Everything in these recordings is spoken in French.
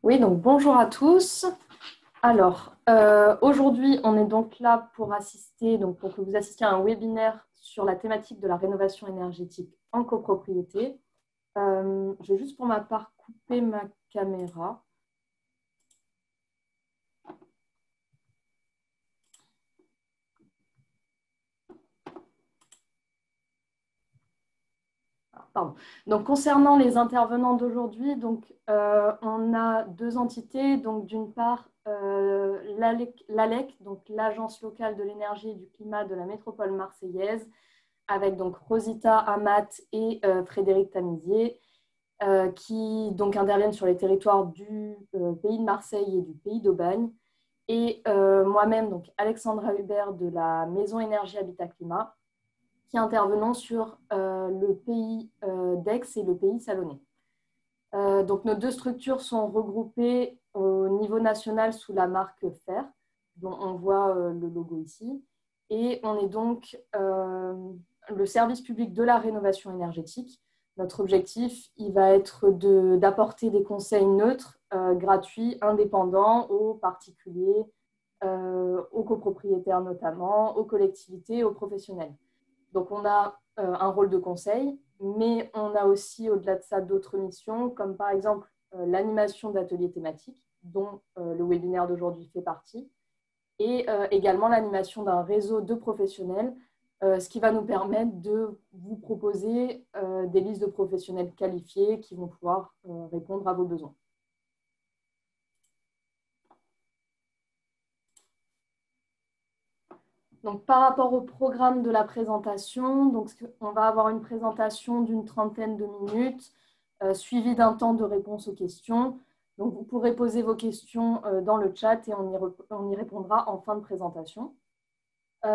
Oui, donc bonjour à tous. Alors, aujourd'hui, on est donc là pour assister, donc pour que vous assistiez à un webinaire sur la thématique de la rénovation énergétique en copropriété. Je vais juste pour ma part couper ma caméra. Pardon. Donc, concernant les intervenants d'aujourd'hui, on a deux entités. Donc, d'une part, l'ALEC, donc l'Agence locale de l'énergie et du climat de la métropole marseillaise, avec donc Rosita Amat et Frédéric Tamizier, qui donc interviennent sur les territoires du pays de Marseille et du pays d'Aubagne. Et moi-même, donc Alexandra Hubert de la Maison Énergie Habitat Climat, qui intervenons sur le pays d'Aix et le pays salonnais. Donc nos deux structures sont regroupées au niveau national sous la marque FER, dont on voit le logo ici. Et on est donc le service public de la rénovation énergétique. Notre objectif, il va être d'apporter des conseils neutres, gratuits, indépendants aux particuliers, aux copropriétaires notamment, aux collectivités, aux professionnels. Donc, on a un rôle de conseil, mais on a aussi, au-delà de ça, d'autres missions, comme par exemple l'animation d'ateliers thématiques, dont le webinaire d'aujourd'hui fait partie, et également l'animation d'un réseau de professionnels, ce qui va nous permettre de vous proposer des listes de professionnels qualifiés qui vont pouvoir répondre à vos besoins. Donc, par rapport au programme de la présentation, donc, on va avoir une présentation d'une trentaine de minutes, suivie d'un temps de réponse aux questions. Donc, vous pourrez poser vos questions dans le chat et on y répondra en fin de présentation.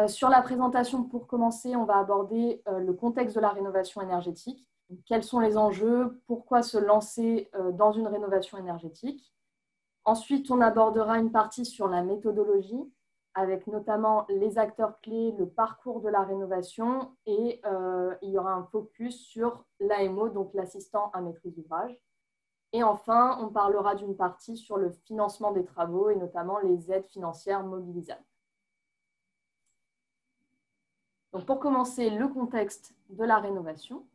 Sur la présentation, pour commencer, on va aborder le contexte de la rénovation énergétique. Donc, quels sont les enjeux? Pourquoi se lancer dans une rénovation énergétique? Ensuite, on abordera une partie sur la méthodologie, avec notamment les acteurs clés, le parcours de la rénovation, et il y aura un focus sur l'AMO, donc l'assistant à maîtrise d'ouvrage. Et enfin, on parlera d'une partie sur le financement des travaux et notamment les aides financières mobilisables. Donc, pour commencer, le contexte de la rénovation.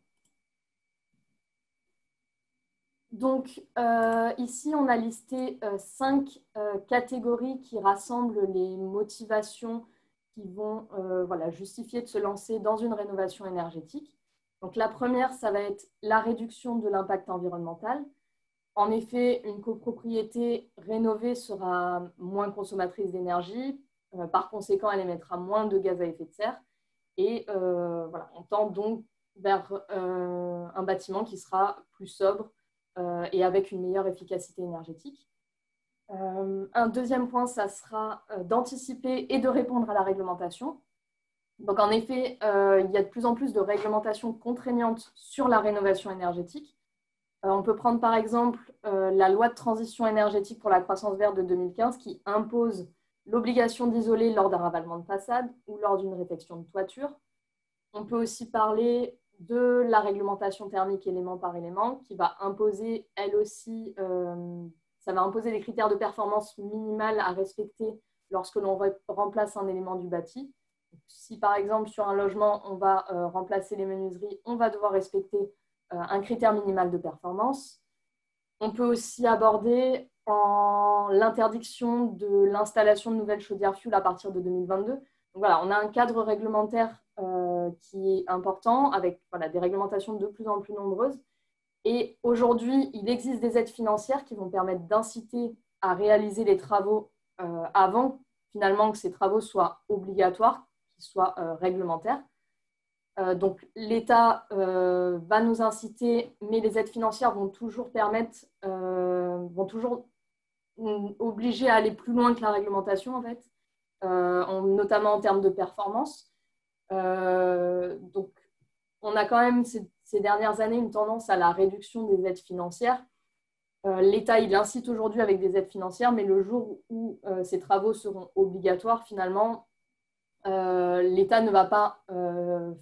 Donc, ici, on a listé 5 catégories qui rassemblent les motivations qui vont justifier de se lancer dans une rénovation énergétique. Donc, la première, ça va être la réduction de l'impact environnemental. En effet, une copropriété rénovée sera moins consommatrice d'énergie. Par conséquent, elle émettra moins de gaz à effet de serre. Et on tend donc vers un bâtiment qui sera plus sobre et avec une meilleure efficacité énergétique. Un deuxième point, ça sera d'anticiper et de répondre à la réglementation. Donc, en effet, il y a de plus en plus de réglementations contraignantes sur la rénovation énergétique. On peut prendre par exemple la loi de transition énergétique pour la croissance verte de 2015 qui impose l'obligation d'isoler lors d'un ravalement de façade ou lors d'une réfection de toiture. On peut aussi parler de la réglementation thermique élément par élément qui va imposer, elle aussi, ça va imposer des critères de performance minimale à respecter lorsque l'on remplace un élément du bâti. Si par exemple sur un logement, on va remplacer les menuiseries, on va devoir respecter un critère minimal de performance. On peut aussi aborder l'interdiction de l'installation de nouvelles chaudières fuel à partir de 2022. Donc voilà, on a un cadre réglementaire qui est important avec des réglementations de plus en plus nombreuses. Et aujourd'hui, il existe des aides financières qui vont permettre d'inciter à réaliser les travaux avant finalement que ces travaux soient obligatoires, qu'ils soient réglementaires. Donc l'État va nous inciter, mais les aides financières vont toujours obliger à aller plus loin que la réglementation en fait, notamment en termes de performance. Donc on a quand même ces dernières années une tendance à la réduction des aides financières. L'État, il incite aujourd'hui avec des aides financières, mais le jour où ces travaux seront obligatoires, finalement, l'État ne va pas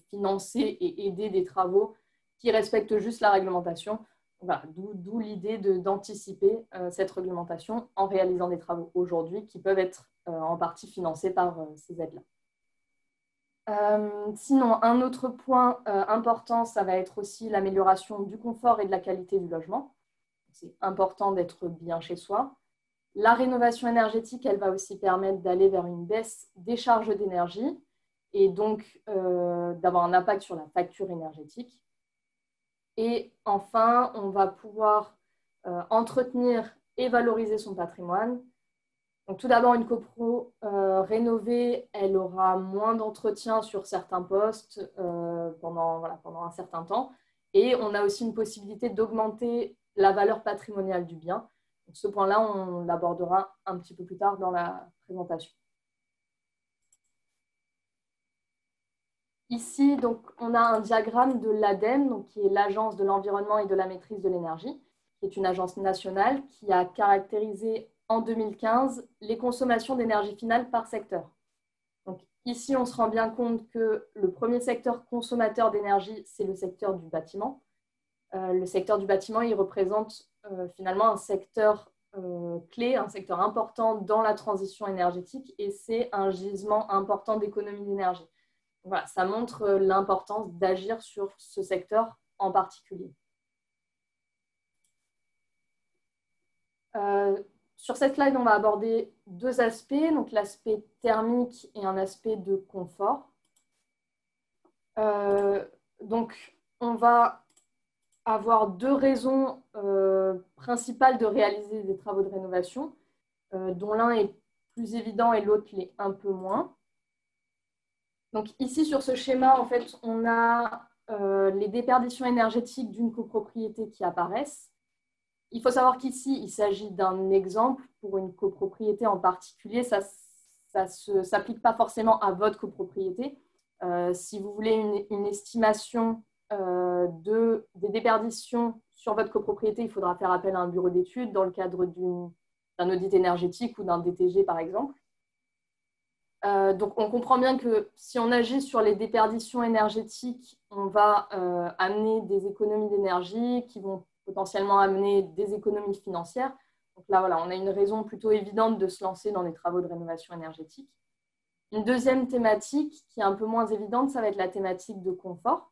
financer et aider des travaux qui respectent juste la réglementation. Voilà, d'où l'idée d'anticiper cette réglementation en réalisant des travaux aujourd'hui qui peuvent être en partie financés par ces aides-là. Sinon, un autre point important, ça va être aussi l'amélioration du confort et de la qualité du logement. C'est important d'être bien chez soi. La rénovation énergétique, elle va aussi permettre d'aller vers une baisse des charges d'énergie et donc d'avoir un impact sur la facture énergétique. Et enfin, on va pouvoir entretenir et valoriser son patrimoine. Donc, tout d'abord, une copro rénovée, elle aura moins d'entretien sur certains postes pendant un certain temps. Et on a aussi une possibilité d'augmenter la valeur patrimoniale du bien. Donc, ce point-là, on l'abordera un petit peu plus tard dans la présentation. Ici, donc, on a un diagramme de l'ADEME, donc, qui est l'Agence de l'environnement et de la maîtrise de l'énergie, qui est une agence nationale qui a caractérisé en 2015 les consommations d'énergie finale par secteur. Donc, ici, on se rend bien compte que le premier secteur consommateur d'énergie, c'est le secteur du bâtiment. Le secteur du bâtiment, il représente finalement un secteur clé, un secteur important dans la transition énergétique et c'est un gisement important d'économie d'énergie. Voilà, ça montre l'importance d'agir sur ce secteur en particulier. Sur cette slide, on va aborder deux aspects, donc l'aspect thermique et un aspect de confort. Donc, on va avoir deux raisons principales de réaliser des travaux de rénovation, dont l'un est plus évident et l'autre l'est un peu moins. Donc ici, sur ce schéma, en fait, on a les déperditions énergétiques d'une copropriété qui apparaissent. Il faut savoir qu'ici, il s'agit d'un exemple pour une copropriété en particulier. Ça ne s'applique pas forcément à votre copropriété. Si vous voulez une estimation des déperditions sur votre copropriété, il faudra faire appel à un bureau d'études dans le cadre d'un audit énergétique ou d'un DTG, par exemple. Donc, on comprend bien que si on agit sur les déperditions énergétiques, on va amener des économies d'énergie qui vont potentiellement amener des économies financières. Donc là, voilà, on a une raison plutôt évidente de se lancer dans des travaux de rénovation énergétique. Une deuxième thématique qui est un peu moins évidente, ça va être la thématique de confort.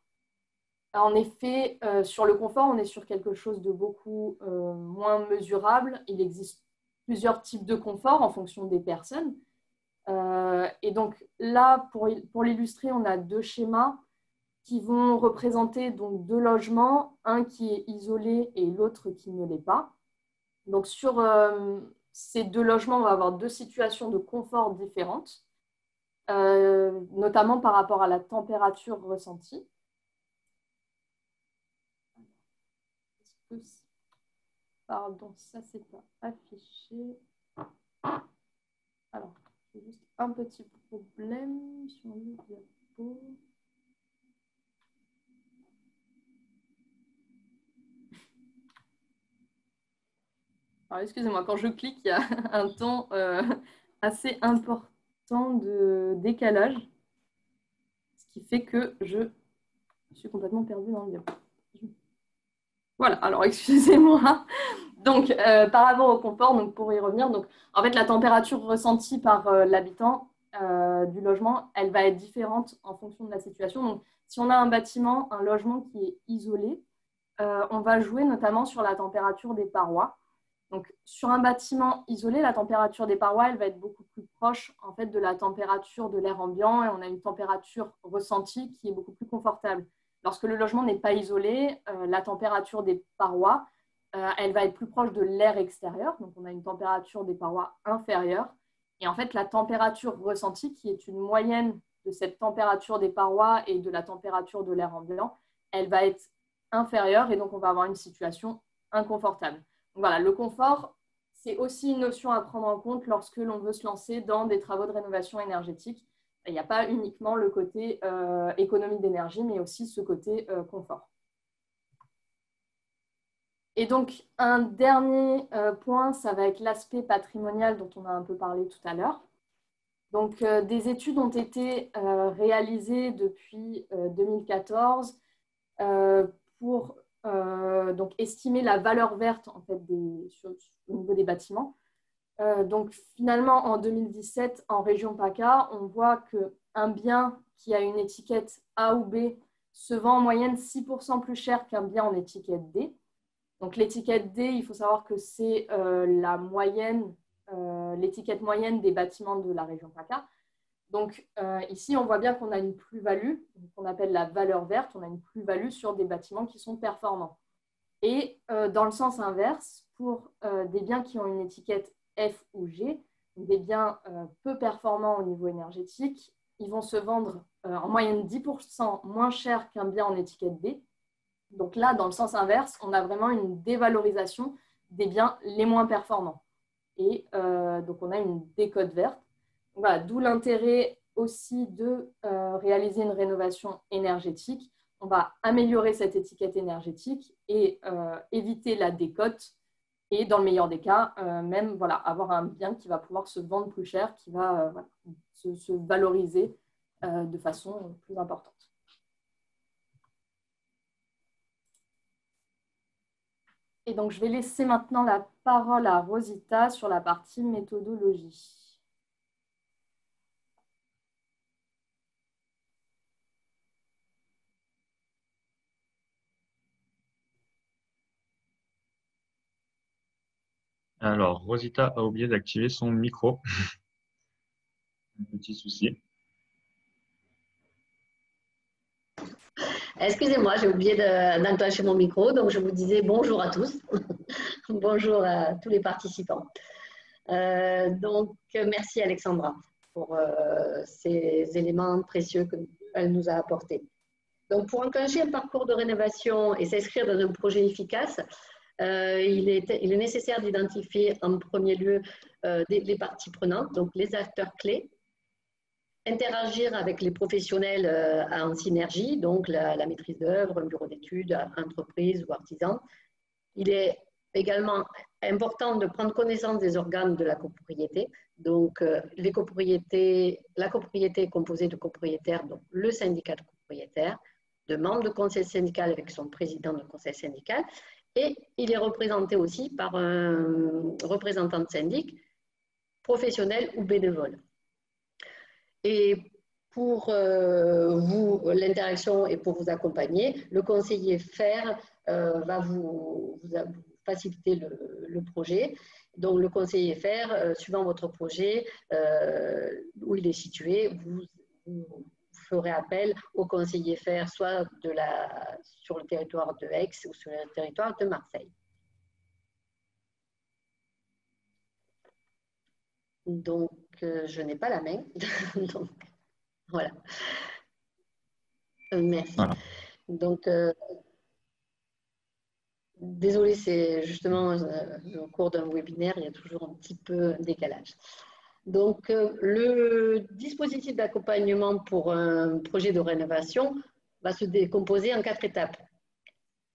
En effet, sur le confort, on est sur quelque chose de beaucoup moins mesurable. Il existe plusieurs types de confort en fonction des personnes. Et donc là, pour l'illustrer, on a deux schémas qui vont représenter donc deux logements, un qui est isolé et l'autre qui ne l'est pas. Donc sur ces deux logements, on va avoir deux situations de confort différentes, notamment par rapport à la température ressentie. Pardon, ça c'est pas affiché. Alors, j'ai juste un petit problème sur le diapo. Alors, excusez-moi, quand je clique, il y a un temps assez important de décalage, ce qui fait que je suis complètement perdue dans le diapo. Voilà, alors excusez-moi. Donc, par rapport au confort, donc pour y revenir, donc, en fait, la température ressentie par l'habitant du logement, elle va être différente en fonction de la situation. Donc, si on a un bâtiment, un logement qui est isolé, on va jouer notamment sur la température des parois. Donc, sur un bâtiment isolé, la température des parois, elle va être beaucoup plus proche en fait, de la température de l'air ambiant et on a une température ressentie qui est beaucoup plus confortable. Lorsque le logement n'est pas isolé, la température des parois, elle va être plus proche de l'air extérieur. Donc, on a une température des parois inférieure. Et en fait, la température ressentie, qui est une moyenne de cette température des parois et de la température de l'air ambiant, elle va être inférieure et donc on va avoir une situation inconfortable. Donc voilà, le confort, c'est aussi une notion à prendre en compte lorsque l'on veut se lancer dans des travaux de rénovation énergétique. Il n'y a pas uniquement le côté économie d'énergie, mais aussi ce côté confort. Et donc, un dernier point, ça va être l'aspect patrimonial dont on a un peu parlé tout à l'heure. Donc, des études ont été réalisées depuis 2014 pour donc estimer la valeur verte en fait, au niveau des bâtiments. Donc finalement, en 2017, en région PACA, on voit qu'un bien qui a une étiquette A ou B se vend en moyenne 6% plus cher qu'un bien en étiquette D. Donc l'étiquette D, il faut savoir que c'est l'étiquette moyenne des bâtiments de la région PACA. Donc ici, on voit bien qu'on a une plus-value, qu'on appelle la valeur verte, on a une plus-value sur des bâtiments qui sont performants. Et dans le sens inverse, pour des biens qui ont une étiquette F ou G, des biens peu performants au niveau énergétique, ils vont se vendre en moyenne 10% moins cher qu'un bien en étiquette D. Donc là, dans le sens inverse, on a vraiment une dévalorisation des biens les moins performants. Et donc, on a une décote verte. Voilà, d'où l'intérêt aussi de réaliser une rénovation énergétique. On va améliorer cette étiquette énergétique et éviter la décote. Et dans le meilleur des cas, même voilà, avoir un bien qui va pouvoir se vendre plus cher, qui va se valoriser de façon plus importante. Et donc, je vais laisser maintenant la parole à Rosita sur la partie méthodologie. Alors, Rosita a oublié d'activer son micro. Un petit souci. Excusez-moi, j'ai oublié d'enclencher mon micro, donc je vous disais bonjour à tous. Bonjour à tous les participants. Donc, merci Alexandra pour ces éléments précieux qu'elle nous a apportés. Donc, pour enclencher un parcours de rénovation et s'inscrire dans un projet efficace, il est nécessaire d'identifier en premier lieu les parties prenantes, donc les acteurs clés, interagir avec les professionnels en synergie, donc la maîtrise d'œuvre, un bureau d'études, entreprise ou artisan. Il est également important de prendre connaissance des organes de la copropriété. Donc, la copropriété est composée de copropriétaires, donc le syndicat de copropriétaires, de membres de conseil syndical avec son président de conseil syndical, et il est représenté aussi par un représentant de syndic, professionnel ou bénévole. Et pour vous, l'interaction et pour vous accompagner, le conseiller FAIR va vous faciliter le projet. Donc, le conseiller FAIR, suivant votre projet, où il est situé, vous ferez appel au conseiller FAIR, soit sur le territoire de Aix ou sur le territoire de Marseille. Donc, je n'ai pas la main. Donc, voilà. Merci. Voilà. Donc, désolée, c'est justement au cours d'un webinaire, il y a toujours un petit peu un décalage. Donc, le dispositif d'accompagnement pour un projet de rénovation va se décomposer en 4 étapes.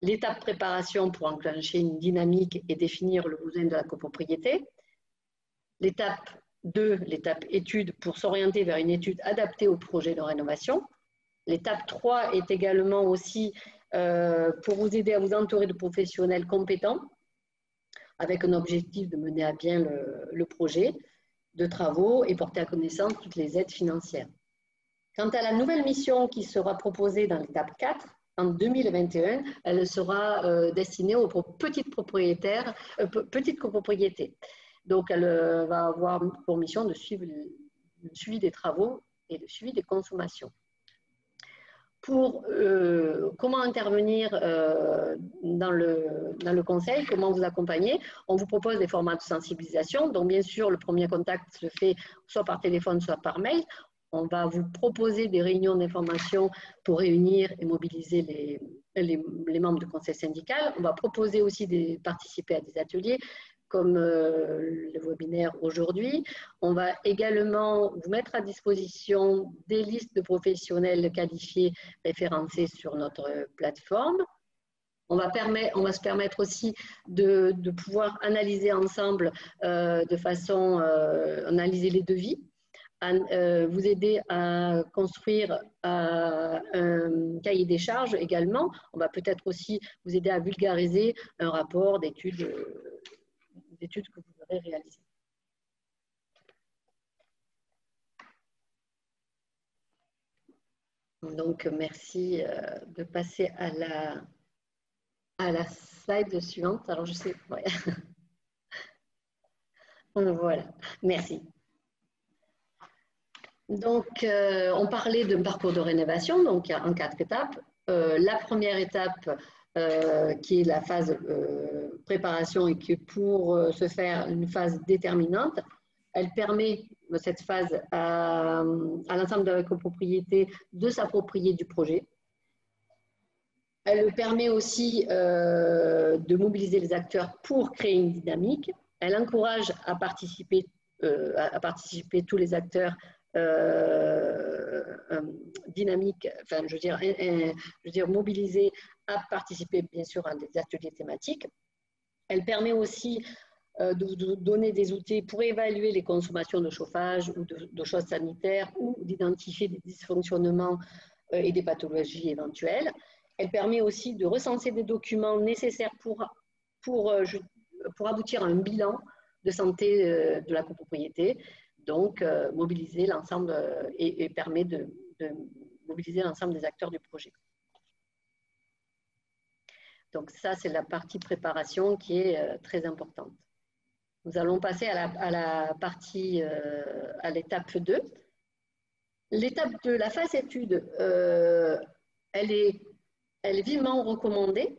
L'étape préparation pour enclencher une dynamique et définir le besoin de la copropriété. L'étape 2, l'étape étude pour s'orienter vers une étude adaptée au projet de rénovation. L'étape 3 est également aussi pour vous aider à vous entourer de professionnels compétents avec un objectif de mener à bien le projet de travaux et porter à connaissance toutes les aides financières. Quant à la nouvelle mission qui sera proposée dans l'étape 4, en 2021, elle sera destinée aux petites copropriétés. Donc, elle va avoir pour mission de suivre le suivi des travaux et le suivi des consommations. Pour comment intervenir dans le conseil, comment vous accompagner, on vous propose des formats de sensibilisation. Donc, bien sûr, le premier contact se fait soit par téléphone, soit par mail. On va vous proposer des réunions d'information pour réunir et mobiliser les membres du conseil syndical. On va proposer aussi de participer à des ateliers comme le webinaire aujourd'hui. On va également vous mettre à disposition des listes de professionnels qualifiés référencés sur notre plateforme. On va se permettre aussi de pouvoir analyser ensemble analyser les devis, vous aider à construire un cahier des charges également. On va peut-être aussi vous aider à vulgariser un rapport d'études que vous aurez réalisé. Donc, merci de passer à la slide suivante. Alors, je sais, ouais. Voilà, merci. Donc, on parlait d'un parcours de rénovation, donc en 4 étapes. La première étape, qui est la phase préparation et qui est pour se faire une phase déterminante, elle permet, cette phase, à l'ensemble de la copropriété de s'approprier du projet. Elle permet aussi de mobiliser les acteurs pour créer une dynamique. Elle encourage à participer tous les acteurs dynamiques, enfin, je veux dire mobilisés à participer bien sûr à des ateliers thématiques. Elle permet aussi de donner des outils pour évaluer les consommations de chauffage ou de choses sanitaires ou d'identifier des dysfonctionnements et des pathologies éventuelles. Elle permet aussi de recenser des documents nécessaires pour aboutir à un bilan de santé de la copropriété, donc mobiliser l'ensemble et permet de mobiliser l'ensemble des acteurs du projet. Donc ça, c'est la partie préparation qui est très importante. Nous allons passer à la partie, à l'étape 2. L'étape de la phase étude, elle est vivement recommandée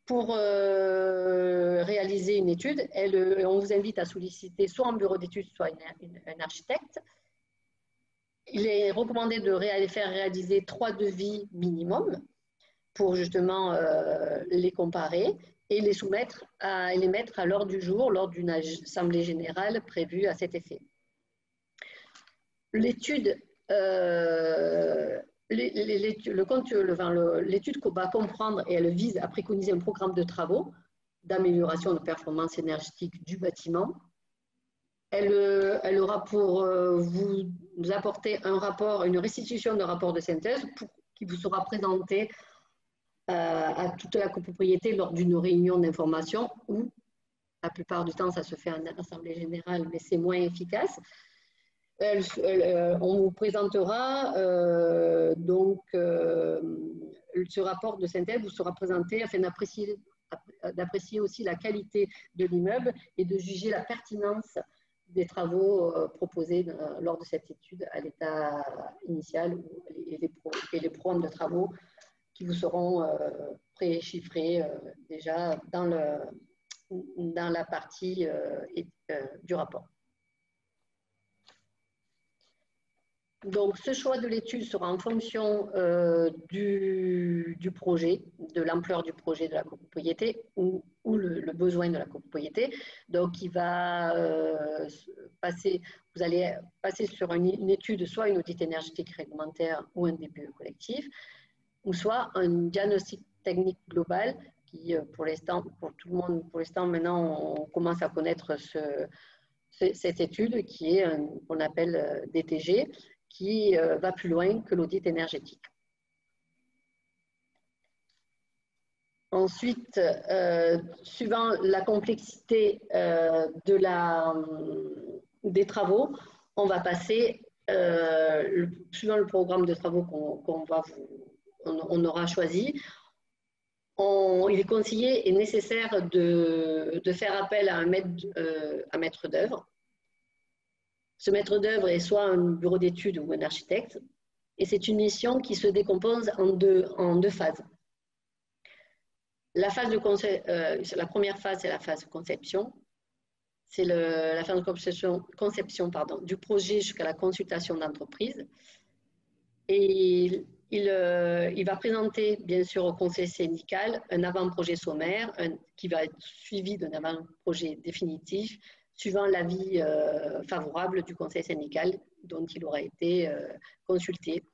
pour réaliser une étude. On vous invite à solliciter soit un bureau d'études, soit un architecte. Il est recommandé de faire réaliser 3 devis minimum pour justement les comparer et les soumettre les mettre à l'ordre du jour lors d'une assemblée générale prévue à cet effet. L'étude l'étude va comprendre et elle vise à préconiser un programme de travaux d'amélioration de performance énergétique du bâtiment. Elle aura pour vous apporter un rapport, une restitution de rapport de synthèse qui vous sera présenté à toute la copropriété lors d'une réunion d'information où, la plupart du temps, ça se fait en assemblée générale, mais c'est moins efficace. On vous présentera donc ce rapport de synthèse vous sera présenté afin d'apprécier aussi la qualité de l'immeuble et de juger la pertinence des travaux proposés lors de cette étude à l'état initial et les programmes de travaux qui vous seront préchiffrés déjà dans la partie du rapport. Donc, ce choix de l'étude sera en fonction du projet, de l'ampleur du projet de la copropriété ou le besoin de la copropriété. Donc, vous allez passer sur une étude, soit une audit énergétique réglementaire ou un DPE collectif, ou soit un diagnostic technique global qui, pour tout le monde, pour l'instant, maintenant, on commence à connaître cette étude qui est qu'on appelle DTG, qui va plus loin que l'audit énergétique. Ensuite, suivant la complexité des travaux, on va passer, suivant le programme de travaux qu'on aura choisi, il est conseillé et nécessaire de faire appel à un maître d'œuvre. Ce maître d'œuvre est soit un bureau d'études ou un architecte, et c'est une mission qui se décompose en deux phases. La première phase, c'est la phase de conception. C'est la phase de conception du projet jusqu'à la consultation d'entreprise. Et il va présenter, bien sûr, au conseil syndical un avant-projet sommaire qui va être suivi d'un avant-projet définitif, suivant l'avis favorable du conseil syndical dont il aura été consulté.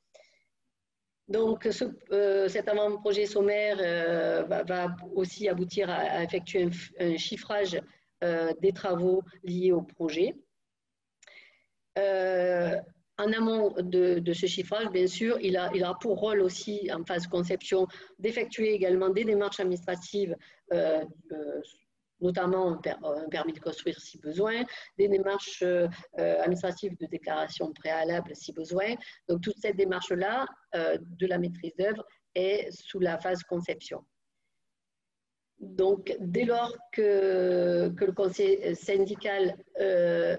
Donc, cet avant-projet sommaire va aussi aboutir à effectuer un chiffrage des travaux liés au projet. En amont de ce chiffrage, bien sûr, il a pour rôle aussi, en phase conception, d'effectuer également des démarches administratives, notamment un permis de construire si besoin, des démarches administratives de déclaration préalable si besoin. Donc, toute cette démarche-là de la maîtrise d'œuvre est sous la phase conception. Donc, dès lors que le conseil syndical se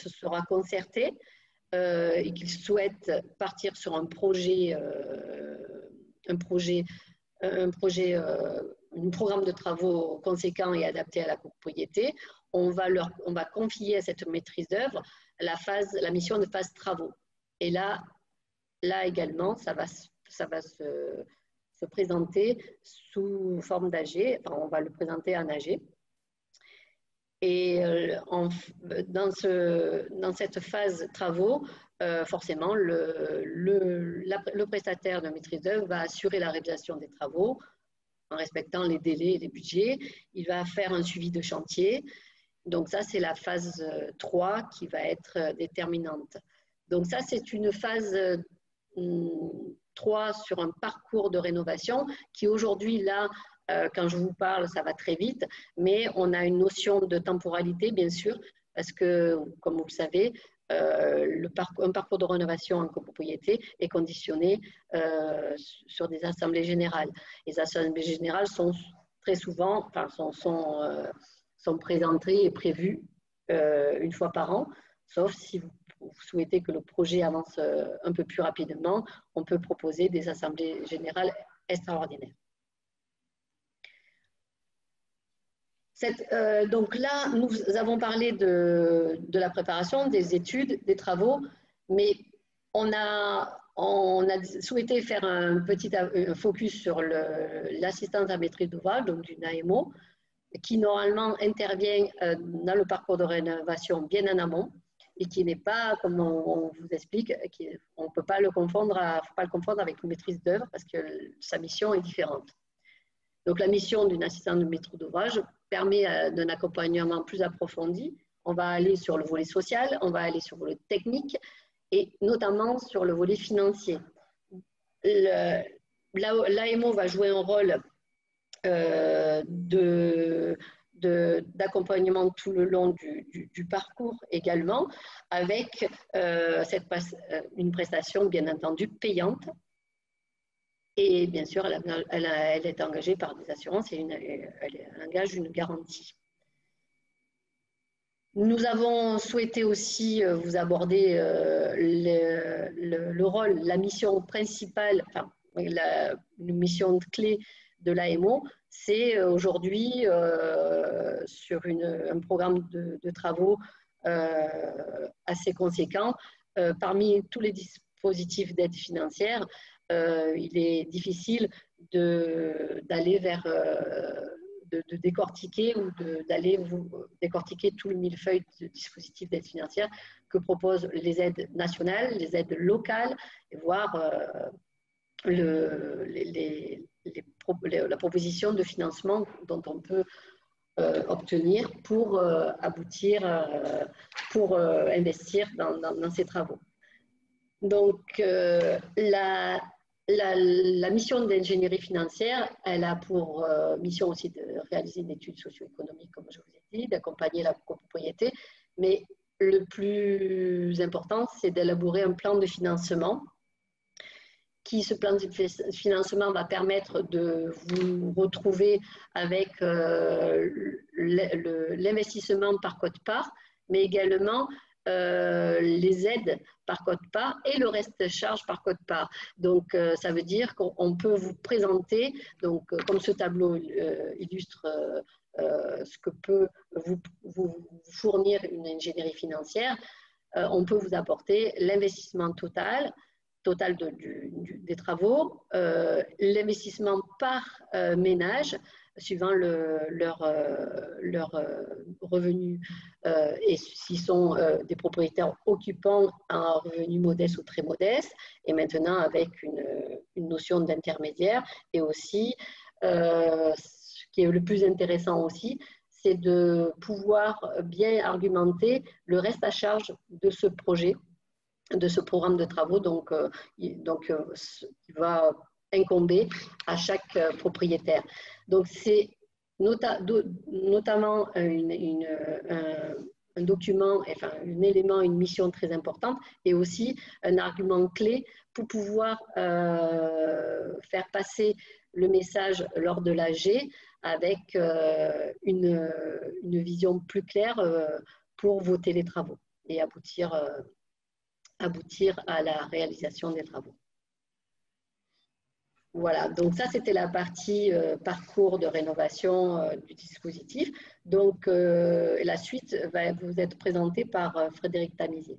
sera concerté et qu'il souhaite partir sur un programme de travaux conséquent et adapté à la copropriété, on va confier à cette maîtrise d'œuvre la mission de phase travaux. Et là également, ça va se présenter sous forme d'AG, enfin, on va le présenter en AG. Et dans cette phase travaux, forcément, le prestataire de maîtrise d'œuvre va assurer la réalisation des travaux en respectant les délais et les budgets. Il va faire un suivi de chantier. Donc ça, c'est la phase 3 qui va être déterminante. Donc ça, c'est une phase 3 sur un parcours de rénovation qui aujourd'hui, là, quand je vous parle, ça va très vite, mais on a une notion de temporalité, bien sûr, parce que, comme vous le savez, un parcours de rénovation en copropriété est conditionné sur des assemblées générales. Les assemblées générales sont très souvent, enfin, sont présentées et prévues une fois par an, sauf si vous souhaitez que le projet avance un peu plus rapidement, on peut proposer des assemblées générales extraordinaires. Donc là, nous avons parlé de la préparation, des études, des travaux, mais on a souhaité faire un petit focus sur l'assistance à maîtrise d'ouvrage, donc d'une AMO, qui normalement intervient dans le parcours de rénovation bien en amont et qui n'est pas, comme on vous explique, on ne peut pas le confondre avec une maîtrise d'œuvre parce que sa mission est différente. Donc la mission d'une assistante de maîtrise d'ouvrage permet d'un accompagnement plus approfondi. On va aller sur le volet social, on va aller sur le volet technique et notamment sur le volet financier. L'AMO va jouer un rôle d'accompagnement tout le long du parcours également, avec une prestation bien entendu payante. Et bien sûr, elle est engagée par des assurances et elle engage une garantie. Nous avons souhaité aussi vous aborder le rôle, la mission principale, enfin, une mission clé de l'AMO, c'est aujourd'hui sur un programme de travaux assez conséquent. Parmi tous les dispositifs d'aide financière, il est difficile d'aller vers, de décortiquer ou d'aller décortiquer tout le millefeuille de dispositifs d'aide financière que proposent les aides nationales, les aides locales, et voir la proposition de financement dont on peut obtenir pour aboutir, pour investir dans ces travaux. Donc, la mission d'ingénierie financière, elle a pour mission aussi de réaliser une étude socio-économique, comme je vous ai dit, d'accompagner la copropriété, mais le plus important, c'est d'élaborer un plan de financement ce plan de financement va permettre de vous retrouver avec l'investissement par quote-part, mais également les aides par quote-part et le reste de charge par quote-part. Donc, ça veut dire qu'on peut vous présenter, donc, comme ce tableau illustre ce que peut vous fournir une ingénierie financière, on peut vous apporter l'investissement total des travaux, l'investissement par ménage, suivant leur revenu, et s'ils sont des propriétaires occupants à revenu modeste ou très modeste, et maintenant avec une notion d'intermédiaire, et aussi, ce qui est le plus intéressant aussi, c'est de pouvoir bien argumenter le reste à charge de ce projet, de ce programme de travaux, qui va incomber à chaque propriétaire. Donc, c'est notamment un document, enfin un élément, une mission très importante et aussi un argument clé pour pouvoir faire passer le message lors de l'AG avec une vision plus claire pour voter les travaux et aboutir à la réalisation des travaux. Voilà, donc ça c'était la partie parcours de rénovation du dispositif. Donc la suite va vous être présentée par Frédéric Tamizier.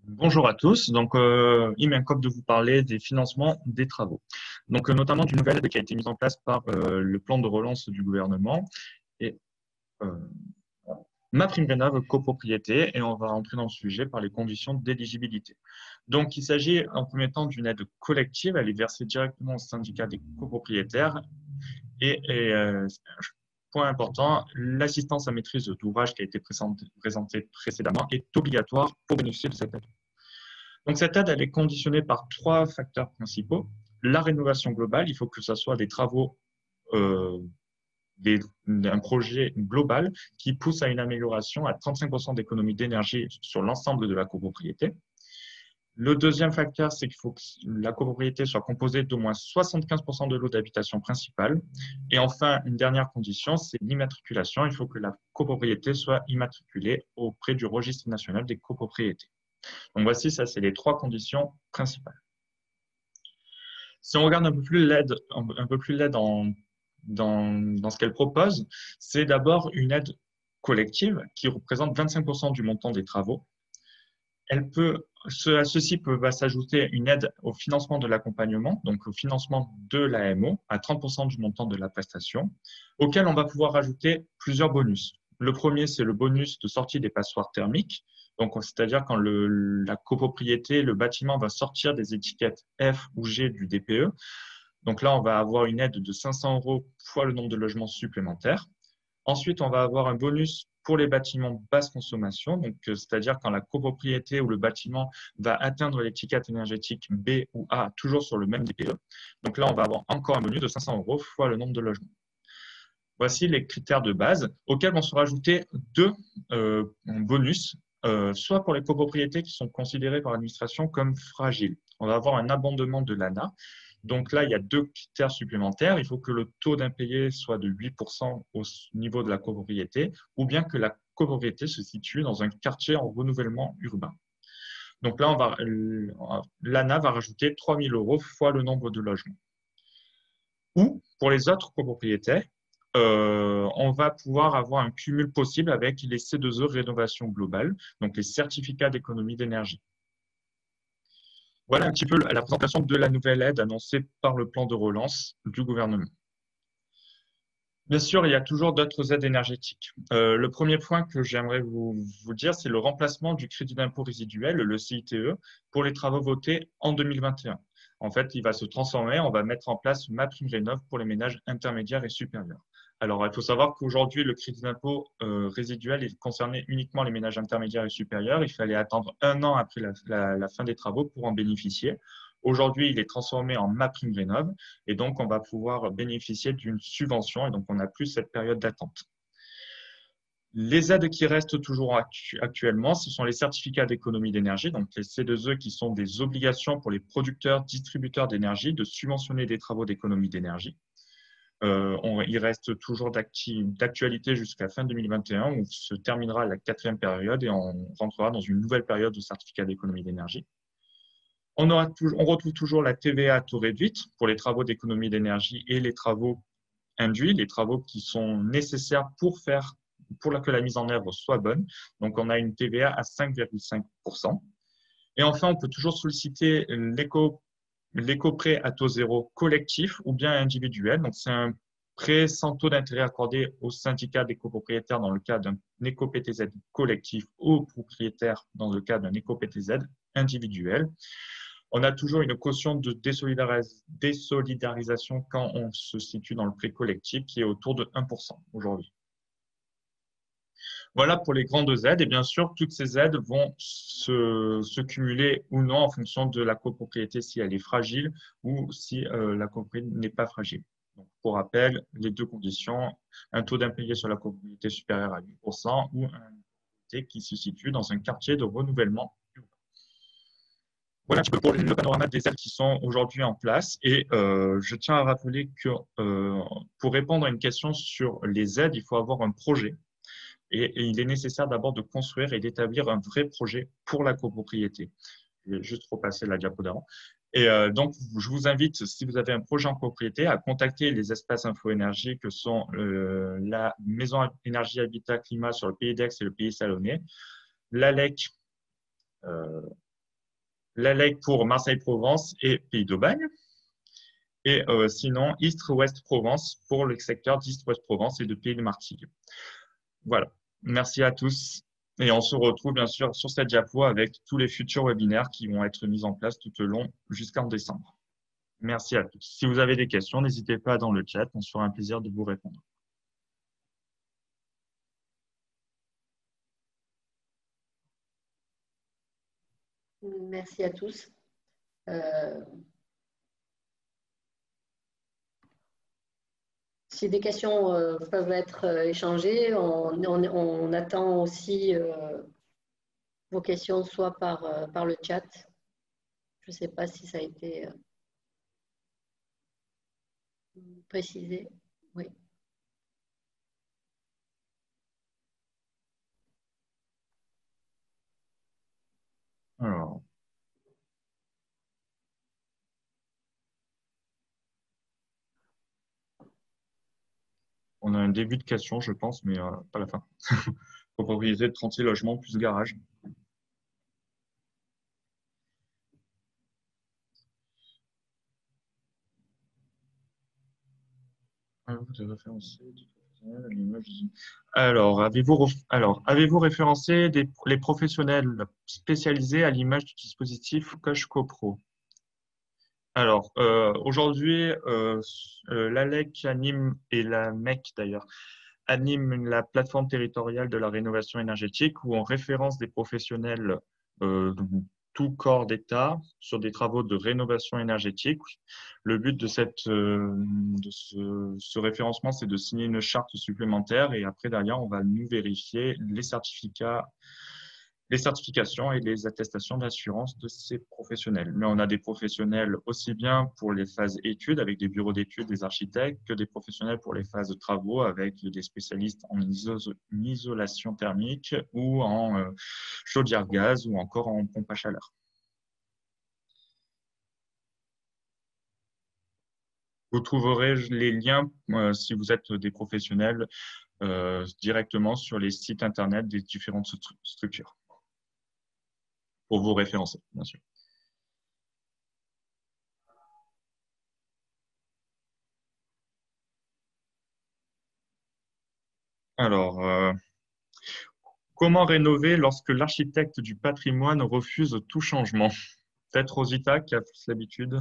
Bonjour à tous. Donc, il m'incombe de vous parler des financements des travaux. Donc, notamment d'une nouvelle aide qui a été mise en place par le plan de relance du gouvernement et MaPrimeRénov' copropriété, et on va entrer dans le sujet par les conditions d'éligibilité. Donc, il s'agit en premier temps d'une aide collective, elle est versée directement au syndicat des copropriétaires et point important, l'assistance à maîtrise d'ouvrage qui a été présentée précédemment est obligatoire pour bénéficier de cette aide. Donc, cette aide, elle est conditionnée par 3 facteurs principaux. La rénovation globale, il faut que ce soit des travaux d'un projet global qui pousse à une amélioration à 35% d'économie d'énergie sur l'ensemble de la copropriété. Le deuxième facteur, c'est qu'il faut que la copropriété soit composée d'au moins 75% de lots d'habitation principale. Et enfin, une dernière condition, c'est l'immatriculation. Il faut que la copropriété soit immatriculée auprès du registre national des copropriétés. Donc voici, ça, c'est les 3 conditions principales. Si on regarde un peu plus l'aide dans ce qu'elle propose, c'est d'abord une aide collective qui représente 25% du montant des travaux. À ceci va s'ajouter une aide au financement de l'accompagnement, donc au financement de l'AMO à 30% du montant de la prestation, auquel on va pouvoir ajouter plusieurs bonus. Le premier, c'est le bonus de sortie des passoires thermiques. Donc, c'est-à-dire quand la copropriété, le bâtiment va sortir des étiquettes F ou G du DPE. Donc là, on va avoir une aide de 500 € fois le nombre de logements supplémentaires. Ensuite, on va avoir un bonus pour les bâtiments basse consommation, donc c'est-à-dire quand la copropriété ou le bâtiment va atteindre l'étiquette énergétique B ou A, toujours sur le même DPE. Donc là, on va avoir encore un bonus de 500 € fois le nombre de logements. Voici les critères de base auxquels vont se rajouter 2 bonus, soit pour les copropriétés qui sont considérées par l'administration comme fragiles. On va avoir un abondement de l'ANA. Donc là, il y a 2 critères supplémentaires. Il faut que le taux d'impayé soit de 8% au niveau de la copropriété ou bien que la copropriété se situe dans un quartier en renouvellement urbain. Donc là, l'ANA va rajouter 3 000 € fois le nombre de logements. Ou pour les autres copropriétés, on va pouvoir avoir un cumul possible avec les C2E rénovation globale, donc les certificats d'économie d'énergie. Voilà un petit peu la présentation de la nouvelle aide annoncée par le plan de relance du gouvernement. Bien sûr, il y a toujours d'autres aides énergétiques. Le premier point que j'aimerais vous dire, c'est le remplacement du crédit d'impôt résiduel, le CITE, pour les travaux votés en 2021. En fait, il va se transformer, on va mettre en place MaPrimeRénov' pour les ménages intermédiaires et supérieurs. Alors, il faut savoir qu'aujourd'hui, le crédit d'impôt résiduel concernait uniquement les ménages intermédiaires et supérieurs. Il fallait attendre 1 an après la fin des travaux pour en bénéficier. Aujourd'hui, il est transformé en MaPrimeRénov' et donc on va pouvoir bénéficier d'une subvention et donc on n'a plus cette période d'attente. Les aides qui restent toujours actuellement, ce sont les certificats d'économie d'énergie, donc les C2E qui sont des obligations pour les producteurs, distributeurs d'énergie de subventionner des travaux d'économie d'énergie. Il reste toujours d'actualité jusqu'à fin 2021 où se terminera la 4e période et on rentrera dans une nouvelle période de certificat d'économie d'énergie. On retrouve toujours la TVA à taux réduite pour les travaux d'économie d'énergie et les travaux induits, les travaux qui sont nécessaires pour que la mise en œuvre soit bonne. Donc, on a une TVA à 5,5%. Et enfin, on peut toujours solliciter l'éco-prêt à taux zéro collectif ou bien individuel. Donc, c'est un prêt sans taux d'intérêt accordé au syndicat des copropriétaires dans le cas d'un éco-PTZ collectif ou aux propriétaires dans le cas d'un éco-PTZ individuel. On a toujours une caution de désolidarisation quand on se situe dans le prêt collectif qui est autour de 1% aujourd'hui. Voilà pour les grandes aides. Et bien sûr, toutes ces aides vont se cumuler ou non en fonction de la copropriété, si elle est fragile ou si la copropriété n'est pas fragile. Donc, pour rappel, les deux conditions, un taux d'impayé sur la copropriété supérieur à 8% ou un copropriété qui se situe dans un quartier de renouvellement. Voilà un petit peu pour le panorama des aides qui sont aujourd'hui en place. Et je tiens à rappeler que pour répondre à une question sur les aides, il faut avoir un projet. Et il est nécessaire d'abord de construire et d'établir un vrai projet pour la copropriété. Je vais juste repasser la diapo d'avant. Et donc, je vous invite, si vous avez un projet en copropriété, à contacter les espaces info-énergie que sont la Maison Énergie Habitat Climat sur le pays d'Aix et le pays Salonnais, l'ALEC pour Marseille-Provence et Pays d'Aubagne, et sinon East-Ouest Provence pour le secteur d'East-Ouest Provence et de Pays de Martigues. Voilà. Merci à tous. Et on se retrouve bien sûr sur cette diapo avec tous les futurs webinaires qui vont être mis en place tout au long jusqu'en décembre. Merci à tous. Si vous avez des questions, n'hésitez pas dans le chat. On se fera un plaisir de vous répondre. Merci à tous. Si des questions peuvent être échangées, on attend aussi vos questions soit par le chat. Je ne sais pas si ça a été précisé. Oui. Alors. On a un début de question, je pense, mais pas la fin. Copropriété de 36 logements plus garage. Alors, avez-vous référencé les professionnels spécialisés à l'image du dispositif Coche CoPro? Alors, aujourd'hui, l'ALEC anime, et la MEC d'ailleurs, anime la plateforme territoriale de la rénovation énergétique où on référence des professionnels de tout corps d'État sur des travaux de rénovation énergétique. Le but de ce référencement, c'est de signer une charte supplémentaire et après, derrière, on va nous vérifier les certifications et les attestations d'assurance de ces professionnels. Mais on a des professionnels aussi bien pour les phases études avec des bureaux d'études, des architectes, que des professionnels pour les phases de travaux avec des spécialistes en isolation thermique ou en chaudière gaz ou encore en pompe à chaleur. Vous trouverez les liens, si vous êtes des professionnels, directement sur les sites Internet des différentes structures. Pour vous référencer, bien sûr. Alors, comment rénover lorsque l'architecte du patrimoine refuse tout changement? Peut-être Rosita qui a plus l'habitude.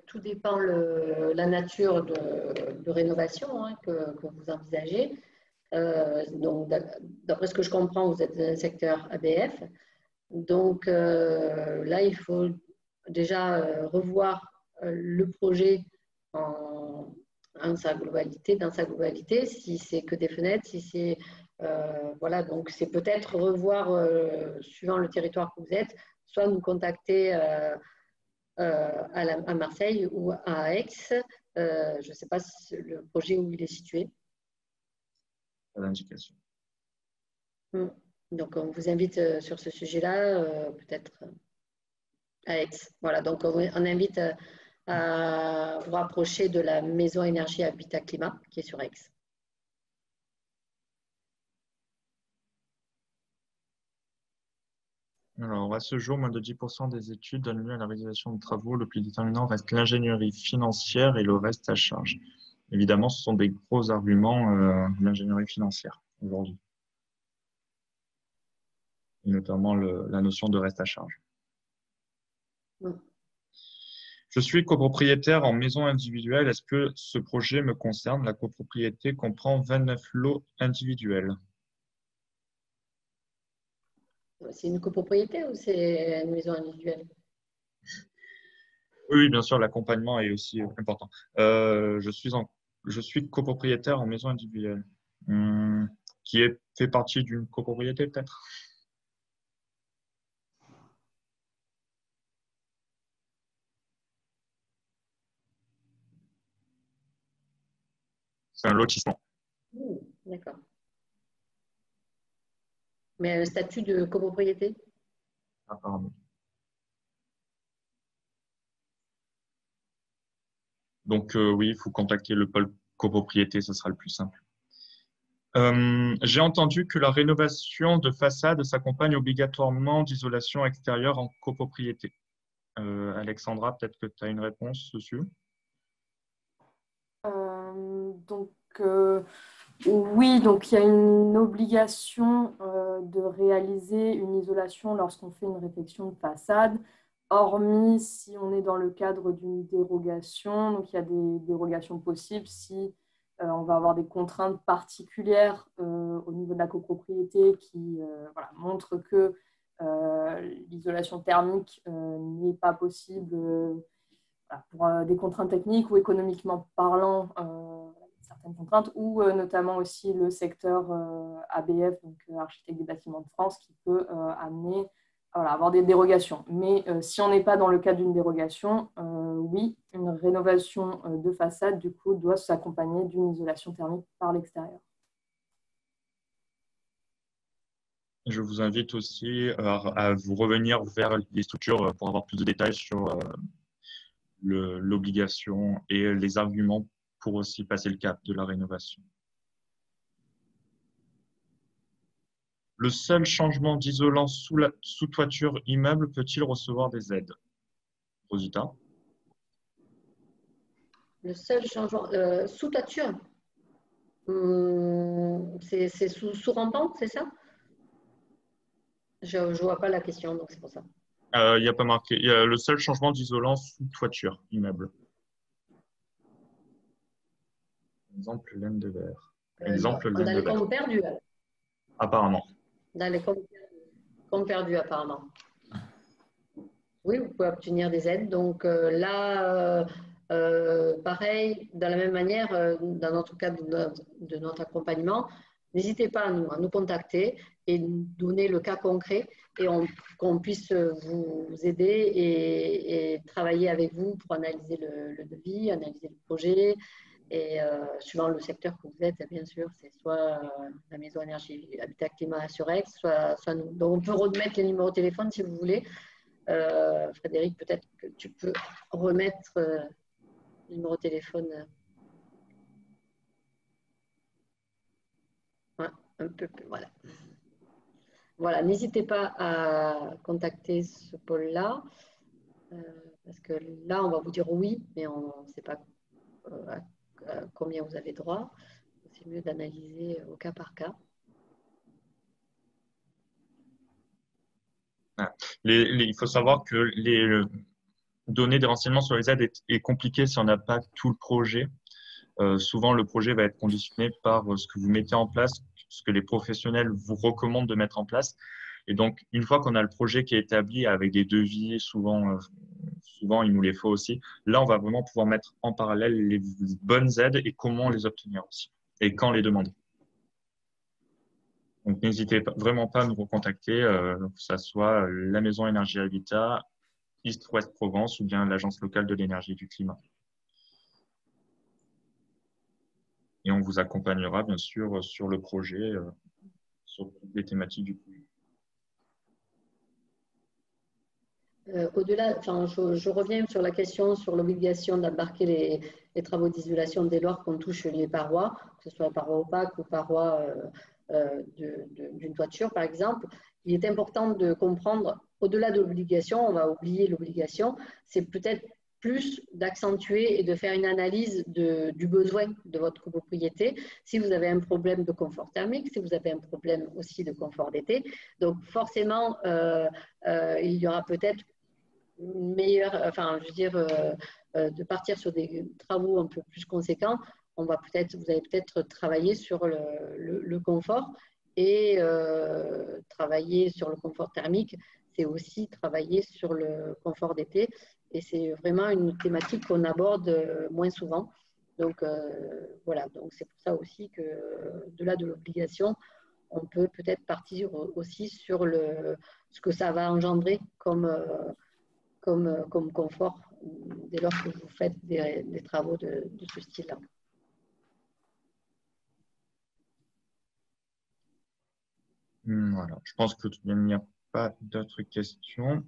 Tout dépend la nature de rénovation que vous envisagez. Donc, d'après ce que je comprends, vous êtes dans un secteur ABF. Donc là, il faut déjà revoir le projet dans sa globalité, si c'est que des fenêtres, si c'est voilà, donc c'est peut-être revoir suivant le territoire que vous êtes, soit nous contacter à Marseille ou à Aix. Je ne sais pas si le projet où il est situé. Pas d'indication. Donc, on vous invite sur ce sujet-là, peut-être à Aix. Voilà, donc on invite à vous rapprocher de la Maison Énergie Habitat Climat qui est sur Aix. Alors, à ce jour, moins de 10% des études donnent lieu à la réalisation de travaux. Le plus déterminant reste l'ingénierie financière et le reste à charge. Évidemment, ce sont des gros arguments de l'ingénierie financière aujourd'hui. Et notamment la notion de reste à charge. Mm. Je suis copropriétaire en maison individuelle. Est-ce que ce projet me concerne? La copropriété comprend 29 lots individuels. C'est une copropriété ou c'est une maison individuelle? Oui, bien sûr, l'accompagnement est aussi important. Je suis copropriétaire en maison individuelle. Qui fait partie d'une copropriété, peut-être? C'est un lotissement, D'accord. Mais un statut de copropriété? apparemment. Donc, oui, il faut contacter le pôle copropriété, ce sera le plus simple. J'ai entendu que la rénovation de façade s'accompagne obligatoirement d'isolation extérieure en copropriété. Alexandra, peut-être que tu as une réponse dessus. Donc, oui, donc il y a une obligation de réaliser une isolation lorsqu'on fait une réfection de façade, hormis si on est dans le cadre d'une dérogation. Donc, il y a des dérogations possibles si on va avoir des contraintes particulières au niveau de la copropriété qui voilà, montrent que l'isolation thermique n'est pas possible voilà, pour des contraintes techniques ou économiquement parlant, certaines contraintes, ou notamment aussi le secteur ABF, donc Architecte des Bâtiments de France, qui peut amener voilà, avoir des dérogations. Mais si on n'est pas dans le cadre d'une dérogation, oui, une rénovation de façade, du coup, doit s'accompagner d'une isolation thermique par l'extérieur. Je vous invite aussi à vous revenir vers les structures pour avoir plus de détails sur l'obligation et les arguments pour aussi passer le cap de la rénovation. Le seul changement d'isolant sous toiture immeuble peut-il recevoir des aides? Rosita? Le seul changement sous toiture, c'est sous rampante, c'est ça? Je ne vois pas la question, donc c'est pour ça. Il n'y a pas marqué. Il y a le seul changement d'isolant sous toiture immeuble. Exemple, laine de verre. Exemple, laine Dans de les verre. comptes perdus. Apparemment. Dans les comptes perdus, apparemment. Oui, vous pouvez obtenir des aides. Donc là, pareil, de la même manière, dans notre cadre de notre accompagnement, n'hésitez pas à nous contacter et nous donner le cas concret et qu'on puisse vous aider et travailler avec vous pour analyser le devis, analyser le projet. Et suivant le secteur que vous êtes, bien sûr, c'est soit la maison énergie Habitat Climat sur Aix, soit nous. Donc, on peut remettre les numéros de téléphone si vous voulez. Frédéric, peut-être que tu peux remettre le numéro de téléphone. Ouais, un peu plus, voilà. Voilà, n'hésitez pas à contacter ce pôle-là, parce que là, on va vous dire oui, mais on ne sait pas à combien vous avez droit. C'est mieux d'analyser au cas par cas. Il faut savoir que donner des renseignements sur les aides est compliqué si on n'a pas tout le projet. Souvent, le projet va être conditionné par ce que vous mettez en place, ce que les professionnels vous recommandent de mettre en place. Et donc, une fois qu'on a le projet qui est établi avec des devis, souvent, il nous les faut aussi. Là, on va vraiment pouvoir mettre en parallèle les bonnes aides et comment les obtenir aussi et quand les demander. Donc, n'hésitez vraiment pas à nous recontacter, que ce soit la Maison Énergie Habitat, East-Ouest Provence ou bien l'Agence locale de l'énergie et du climat. Et on vous accompagnera bien sûr sur le projet, sur toutes les thématiques du projet. Au-delà, enfin, je reviens sur la question sur l'obligation d'embarquer les travaux d'isolation dès lors qu'on touche les parois, que ce soit parois opaques ou parois d'une toiture par exemple. Il est important de comprendre, au-delà de l'obligation, on va oublier l'obligation, c'est peut-être plus d'accentuer et de faire une analyse du besoin de votre copropriété. Si vous avez un problème de confort thermique, si vous avez un problème aussi de confort d'été, donc forcément, il y aura peut-être meilleure, enfin, je veux dire, de partir sur des travaux un peu plus conséquents, vous allez peut-être travailler sur le confort et travailler sur le confort thermique, c'est aussi travailler sur le confort d'été. Et c'est vraiment une thématique qu'on aborde moins souvent. Donc, voilà, donc c'est pour ça aussi que, au-delà de l'obligation, on peut peut-être partir aussi sur ce que ça va engendrer comme confort dès lors que vous faites des travaux de ce style-là. Voilà, je pense qu'il n'y a pas d'autres questions.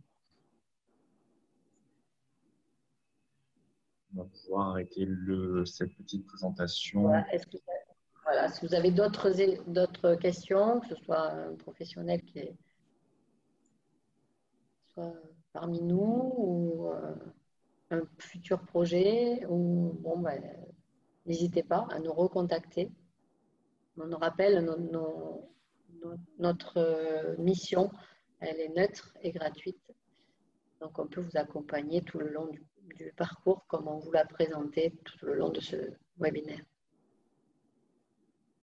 On va pouvoir arrêter cette petite présentation. Voilà. Voilà, si vous avez d'autres questions, que ce soit un professionnel qui soit parmi nous ou un futur projet, ou bon, ben, n'hésitez pas à nous recontacter. On nous rappelle notre mission, elle est neutre et gratuite. Donc, on peut vous accompagner tout le long du parcours, comme on vous l'a présenté tout le long de ce webinaire.